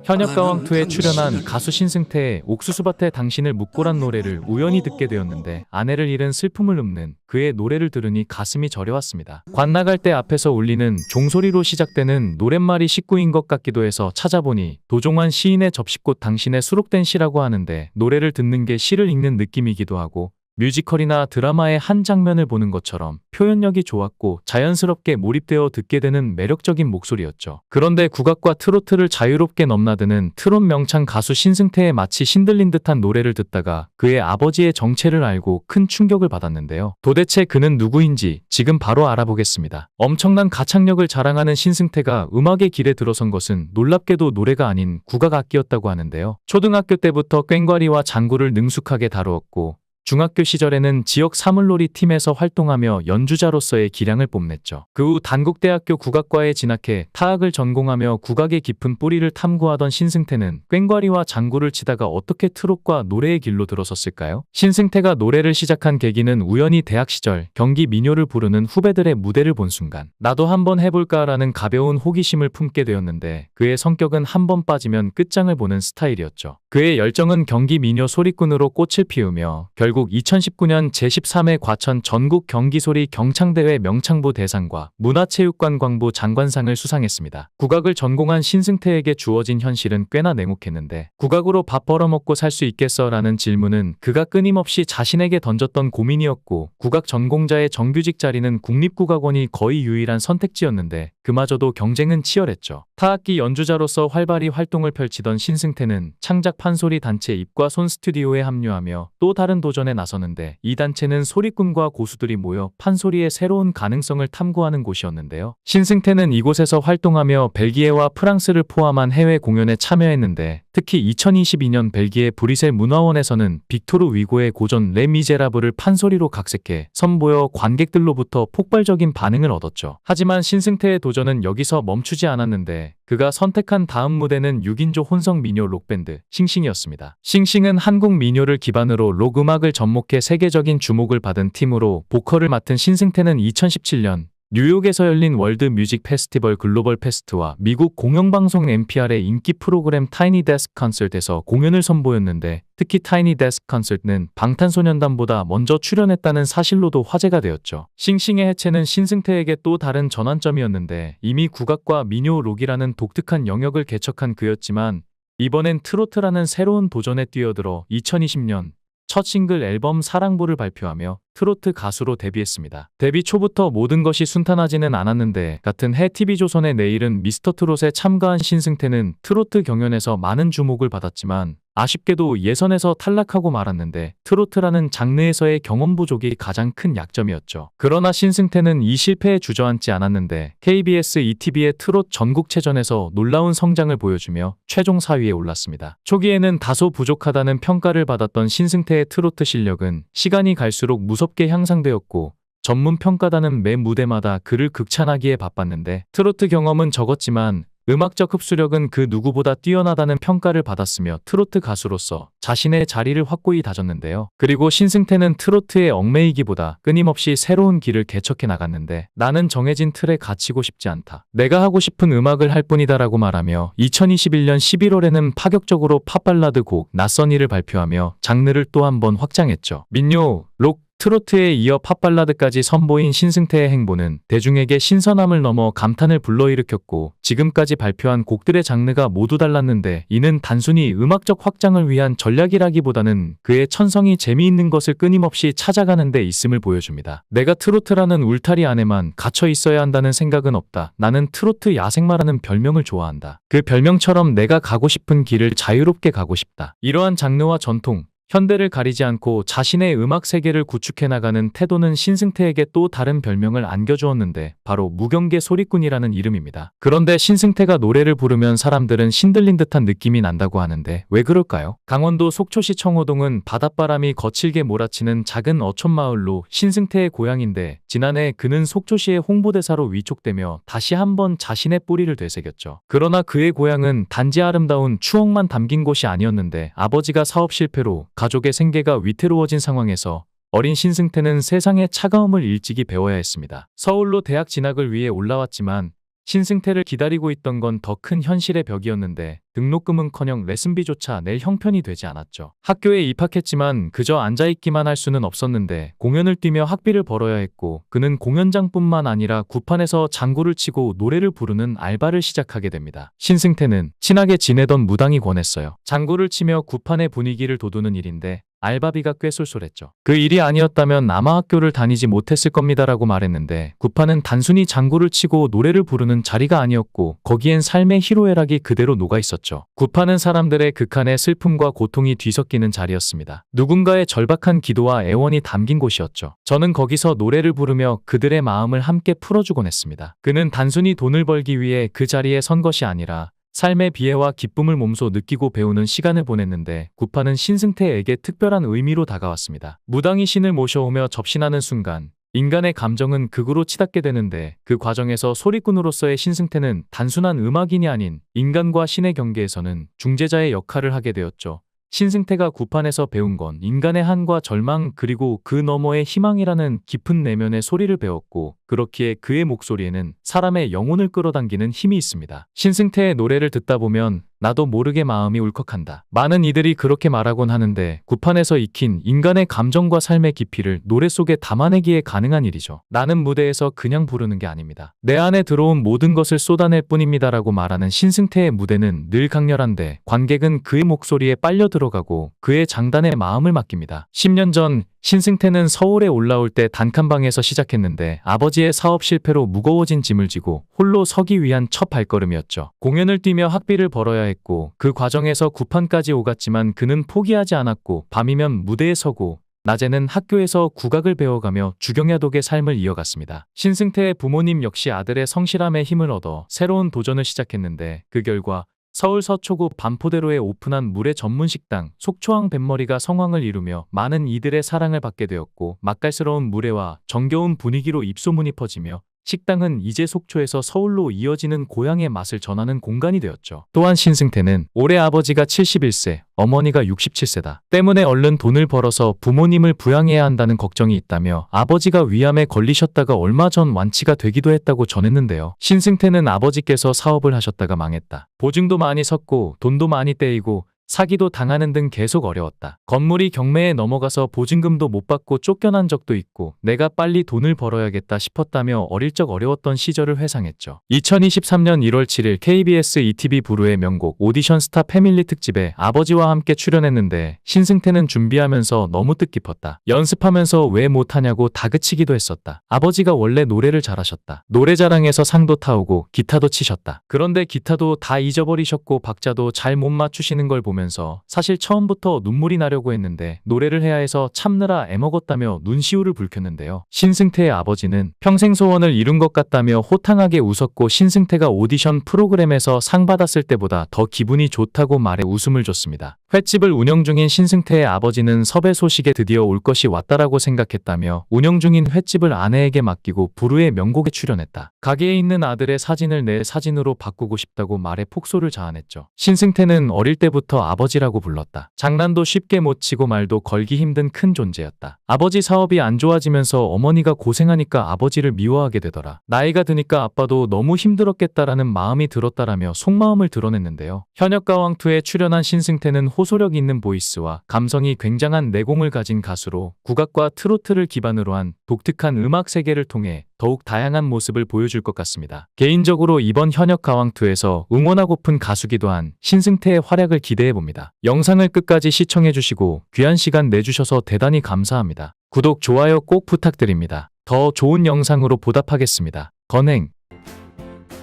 현역가왕2에 출연한 가수 신승태의 옥수수밭에 당신을 묻고란 노래를 우연히 듣게 되었는데 아내를 잃은 슬픔을 읊는 그의 노래를 들으니 가슴이 저려왔습니다. 관나갈 때 앞에서 울리는 종소리로 시작되는 노랫말이 식구인 것 같기도 해서 찾아보니 도종환 시인의 접시꽃 당신에 수록된 시라고 하는데 노래를 듣는 게 시를 읽는 느낌이기도 하고 뮤지컬이나 드라마의 한 장면을 보는 것처럼 표현력이 좋았고 자연스럽게 몰입되어 듣게 되는 매력적인 목소리였죠. 그런데 국악과 트로트를 자유롭게 넘나드는 트롯 명창 가수 신승태의 마치 신들린 듯한 노래를 듣다가 그의 아버지의 정체를 알고 큰 충격을 받았는데요. 도대체 그는 누구인지 지금 바로 알아보겠습니다. 엄청난 가창력을 자랑하는 신승태가 음악의 길에 들어선 것은 놀랍게도 노래가 아닌 국악 악기였다고 하는데요. 초등학교 때부터 꽹과리와 장구를 능숙하게 다루었고 중학교 시절에는 지역 사물놀이 팀에서 활동하며 연주자로서의 기량을 뽐냈죠. 그 후 단국대학교 국악과에 진학해 타악을 전공하며 국악의 깊은 뿌리를 탐구하던 신승태는 꽹과리와 장구를 치다가 어떻게 트롯과 노래의 길로 들어섰을까요? 신승태가 노래를 시작한 계기는 우연히 대학 시절 경기 민요를 부르는 후배들의 무대를 본 순간 나도 한번 해볼까라는 가벼운 호기심을 품게 되었는데 그의 성격은 한번 빠지면 끝장을 보는 스타일이었죠. 그의 열정은 경기 민요 소리꾼으로 꽃을 피우며 결국 2019년 제13회 과천 전국 경기소리 경창대회 명창부 대상과 문화체육관광부 장관상을 수상했습니다. 국악을 전공한 신승태에게 주어진 현실은 꽤나 냉혹했는데 국악으로 밥 벌어먹고 살 수 있겠어? 라는 질문은 그가 끊임없이 자신에게 던졌던 고민이었고 국악 전공자의 정규직 자리는 국립국악원이 거의 유일한 선택지였는데 그마저도 경쟁은 치열했죠. 타악기 연주자로서 활발히 활동을 펼치던 신승태는 창작 판소리 단체 입과 손 스튜디오에 합류하며 또 다른 도전에 나서는데 이 단체는 소리꾼과 고수들이 모여 판소리의 새로운 가능성을 탐구하는 곳이었는데요. 신승태는 이곳에서 활동하며 벨기에와 프랑스를 포함한 해외 공연에 참여했는데 특히 2022년 벨기에 브뤼셀 문화원에서는 빅토르 위고의 고전 레 미제라블을 판소리로 각색해 선보여 관객들로부터 폭발적인 반응을 얻었죠. 하지만 신승태의 도전은 여기서 멈추지 않았는데 그가 선택한 다음 무대는 6인조 혼성 민요 록밴드 싱싱이었습니다. 싱싱은 한국 민요를 기반으로 록 음악을 접목해 세계적인 주목을 받은 팀으로 보컬을 맡은 신승태는 2017년 뉴욕에서 열린 월드 뮤직 페스티벌 글로벌 페스트와 미국 공영방송 NPR의 인기 프로그램 타이니 데스크 콘서트에서 공연을 선보였는데 특히 타이니 데스크 콘서트는 방탄소년단보다 먼저 출연했다는 사실로도 화제가 되었죠. 싱싱의 해체는 신승태에게 또 다른 전환점이었는데 이미 국악과 민요 록이라는 독특한 영역을 개척한 그였지만 이번엔 트로트라는 새로운 도전에 뛰어들어 2020년 첫 싱글 앨범 사랑보를 발표하며 트로트 가수로 데뷔했습니다. 데뷔 초부터 모든 것이 순탄하지는 않았는데 같은 해 TV조선의 내일은 미스터트롯에 참가한 신승태는 트로트 경연에서 많은 주목을 받았지만 아쉽게도 예선에서 탈락하고 말았는데 트로트라는 장르에서의 경험 부족이 가장 큰 약점이었죠. 그러나 신승태는 이 실패에 주저앉지 않았는데 KBS ETV의 트롯 전국체전에서 놀라운 성장을 보여주며 최종 4위에 올랐습니다. 초기에는 다소 부족하다는 평가를 받았던 신승태의 트로트 실력은 시간이 갈수록 무섭게 향상되었고 전문 평가단은 매 무대마다 그를 극찬하기에 바빴는데 트로트 경험은 적었지만 음악적 흡수력은 그 누구보다 뛰어나다는 평가를 받았으며 트로트 가수로서 자신의 자리를 확고히 다졌는데요. 그리고 신승태는 트로트에 얽매이기보다 끊임없이 새로운 길을 개척해 나갔는데 나는 정해진 틀에 갇히고 싶지 않다. 내가 하고 싶은 음악을 할 뿐이다라고 말하며 2021년 11월에는 파격적으로 팝발라드 곡 낯선 이를 발표하며 장르를 또 한 번 확장했죠. 민요, 록, 트로트에 이어 팝발라드까지 선보인 신승태의 행보는 대중에게 신선함을 넘어 감탄을 불러일으켰고 지금까지 발표한 곡들의 장르가 모두 달랐는데 이는 단순히 음악적 확장을 위한 전략이라기보다는 그의 천성이 재미있는 것을 끊임없이 찾아가는 데 있음을 보여줍니다. 내가 트로트라는 울타리 안에만 갇혀 있어야 한다는 생각은 없다. 나는 트로트 야생마라는 별명을 좋아한다. 그 별명처럼 내가 가고 싶은 길을 자유롭게 가고 싶다. 이러한 장르와 전통, 현대를 가리지 않고 자신의 음악 세계를 구축해 나가는 태도는 신승태에게 또 다른 별명을 안겨주었는데 바로 무경계 소리꾼이라는 이름입니다. 그런데 신승태가 노래를 부르면 사람들은 신들린 듯한 느낌이 난다고 하는데 왜 그럴까요? 강원도 속초시 청호동은 바닷바람이 거칠게 몰아치는 작은 어촌마을로 신승태의 고향인데 지난해 그는 속초시의 홍보대사로 위촉되며 다시 한번 자신의 뿌리를 되새겼죠. 그러나 그의 고향은 단지 아름다운 추억만 담긴 곳이 아니었는데 아버지가 사업 실패로 가족의 생계가 위태로워진 상황에서 어린 신승태는 세상의 차가움을 일찍이 배워야 했습니다. 서울로 대학 진학을 위해 올라왔지만 신승태를 기다리고 있던 건 더 큰 현실의 벽이었는데 등록금은커녕 레슨비조차 낼 형편이 되지 않았죠. 학교에 입학했지만 그저 앉아있기만 할 수는 없었는데 공연을 뛰며 학비를 벌어야 했고 그는 공연장뿐만 아니라 구판에서 장구를 치고 노래를 부르는 알바를 시작하게 됩니다. 신승태는 친하게 지내던 무당이 권했어요. 장구를 치며 구판의 분위기를 돋우는 일인데 알바비가 꽤 쏠쏠했죠. 그 일이 아니었다면 아마 학교를 다니지 못했을 겁니다라고 말했는데 구판은 단순히 장구를 치고 노래를 부르는 자리가 아니었고 거기엔 삶의 희로애락이 그대로 녹아있었죠. 구판은 사람들의 극한의 슬픔과 고통이 뒤섞이는 자리였습니다. 누군가의 절박한 기도와 애원이 담긴 곳이었죠. 저는 거기서 노래를 부르며 그들의 마음을 함께 풀어주곤 했습니다. 그는 단순히 돈을 벌기 위해 그 자리에 선 것이 아니라 삶의 비애와 기쁨을 몸소 느끼고 배우는 시간을 보냈는데 구판은 신승태에게 특별한 의미로 다가왔습니다. 무당이 신을 모셔오며 접신하는 순간 인간의 감정은 극으로 치닫게 되는데 그 과정에서 소리꾼으로서의 신승태는 단순한 음악인이 아닌 인간과 신의 경계에서는 중재자의 역할을 하게 되었죠. 신승태가 구판에서 배운 건 인간의 한과 절망 그리고 그 너머의 희망이라는 깊은 내면의 소리를 배웠고 그렇기에 그의 목소리에는 사람의 영혼을 끌어당기는 힘이 있습니다. 신승태의 노래를 듣다 보면 나도 모르게 마음이 울컥한다. 많은 이들이 그렇게 말하곤 하는데 구판에서 익힌 인간의 감정과 삶의 깊이를 노래 속에 담아내기에 가능한 일이죠. 나는 무대에서 그냥 부르는 게 아닙니다. 내 안에 들어온 모든 것을 쏟아낼 뿐입니다라고 말하는 신승태의 무대는 늘 강렬한데 관객은 그의 목소리에 빨려 들어가고 그의 장단에 마음을 맡깁니다. 10년 전 신승태는 서울에 올라올 때 단칸방에서 시작했는데 아버지의 사업 실패로 무거워진 짐을 지고 홀로 서기 위한 첫 발걸음이었죠. 공연을 뛰며 학비를 벌어야 했고 그 과정에서 구판까지 오갔지만 그는 포기하지 않았고 밤이면 무대에 서고 낮에는 학교에서 국악을 배워가며 주경야독의 삶을 이어갔습니다. 신승태의 부모님 역시 아들의 성실함에 힘을 얻어 새로운 도전을 시작했는데 그 결과 서울 서초구 반포대로에 오픈한 물회 전문 식당 속초항 뱃머리가 성황을 이루며 많은 이들의 사랑을 받게 되었고 맛깔스러운 물회와 정겨운 분위기로 입소문이 퍼지며 식당은 이제 속초에서 서울로 이어지는 고향의 맛을 전하는 공간이 되었죠. 또한 신승태는 올해 아버지가 71세, 어머니가 67세다. 때문에 얼른 돈을 벌어서 부모님을 부양해야 한다는 걱정이 있다며 아버지가 위암에 걸리셨다가 얼마 전 완치가 되기도 했다고 전했는데요. 신승태는 아버지께서 사업을 하셨다가 망했다. 보증도 많이 섰고 돈도 많이 떼이고 사기도 당하는 등 계속 어려웠다. 건물이 경매에 넘어가서 보증금도 못 받고 쫓겨난 적도 있고 내가 빨리 돈을 벌어야겠다 싶었다며 어릴 적 어려웠던 시절을 회상했죠. 2023년 1월 7일 KBS ETV 부르의 명곡 오디션 스타 패밀리 특집에 아버지와 함께 출연했는데 신승태는 준비하면서 너무 뜻깊었다. 연습하면서 왜 못하냐고 다그치기도 했었다. 아버지가 원래 노래를 잘하셨다. 노래자랑에서 상도 타오고 기타도 치셨다. 그런데 기타도 다 잊어버리셨고 박자도 잘 못 맞추시는 걸 보면 사실 처음부터 눈물이 나려고 했는데 노래를 해야 해서 참느라 애먹었다며 눈시울을 붉혔는데요. 신승태의 아버지는 평생 소원을 이룬 것 같다며 호탕하게 웃었고 신승태가 오디션 프로그램에서 상 받았을 때보다 더 기분이 좋다고 말해 웃음을 줬습니다. 횟집을 운영 중인 신승태의 아버지는 섭외 소식에 드디어 올 것이 왔다라고 생각했다며 운영 중인 횟집을 아내에게 맡기고 부르의 명곡에 출연했다. 가게에 있는 아들의 사진을 내 사진으로 바꾸고 싶다고 말해 폭소를 자아냈죠. 신승태는 어릴 때부터 아버지라고 불렀다. 장난도 쉽게 못 치고 말도 걸기 힘든 큰 존재였다. 아버지 사업이 안 좋아지면서 어머니가 고생하니까 아버지를 미워하게 되더라. 나이가 드니까 아빠도 너무 힘들었겠다라는 마음이 들었다라며 속마음을 드러냈는데요. 현역가왕2에 출연한 신승태는 호소력 있는 보이스와 감성이 굉장한 내공을 가진 가수로 국악과 트로트를 기반으로 한 독특한 음악 세계를 통해 더욱 다양한 모습을 보여줄 것 같습니다. 개인적으로 이번 현역가왕2에서 응원하고픈 가수기도 한 신승태의 활약을 기대해봅니다. 영상을 끝까지 시청해주시고 귀한 시간 내주셔서 대단히 감사합니다. 구독, 좋아요 꼭 부탁드립니다. 더 좋은 영상으로 보답하겠습니다. 건행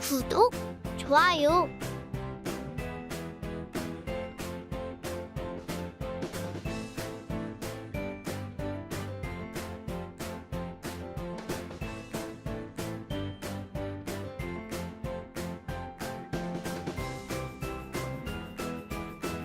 구독, 좋아요